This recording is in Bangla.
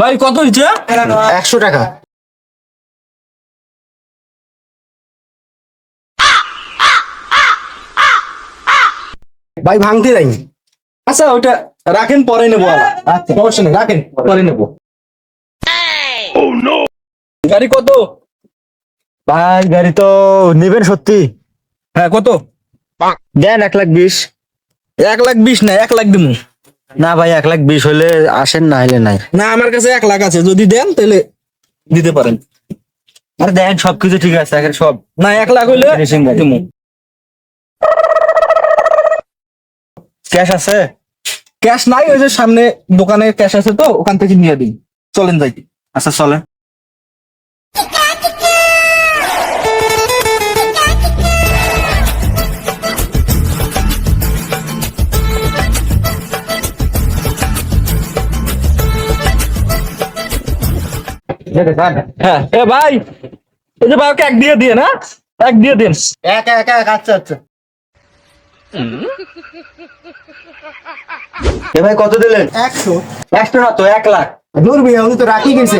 ভাই কত হয়েছে? 100 টাকা। ভাই ভাঙতে যাইনি। আচ্ছা ওটা রাখেন, পরে নেবো। আচ্ছা সমস্যা নেই, রাখেন পরে নেবো। গাড়ি কত? ভাই গাড়ি তো নেবেন সত্যি? হ্যাঁ কত? দেন 1,20,000। 1,20,000 না, 1,00,000 দিব। না ভাই 1,20,000 হলে আসেন, না হলে নাই। না আমার কাছে 1,00,000 আছে, যদি দেন তাহলে দিতে পারেন। আরে দেন, সবকিছু ঠিক আছে এখন সব। না 1,00,000 হইলে Finishing গাড়ি। দিমু। ক্যাশ আছে? ক্যাশ নাই, ওই যে সামনে দোকানে ক্যাশ আছে, তো ওখান থেকে নিয়ে দিই। চলেন যাই। আচ্ছা চলে। হ্যাঁ এ ভাই, এই যে ভাই ওকে 1 দিয়ে দিয়ে না, 1 দিয়ে দিন। এক এক এক, আচ্ছা আচ্ছা। এ ভাই কত দিলেন? 100। 100 না তো 1,00,000। দূর ভাইয়া, উনি তো রাখি গেছে।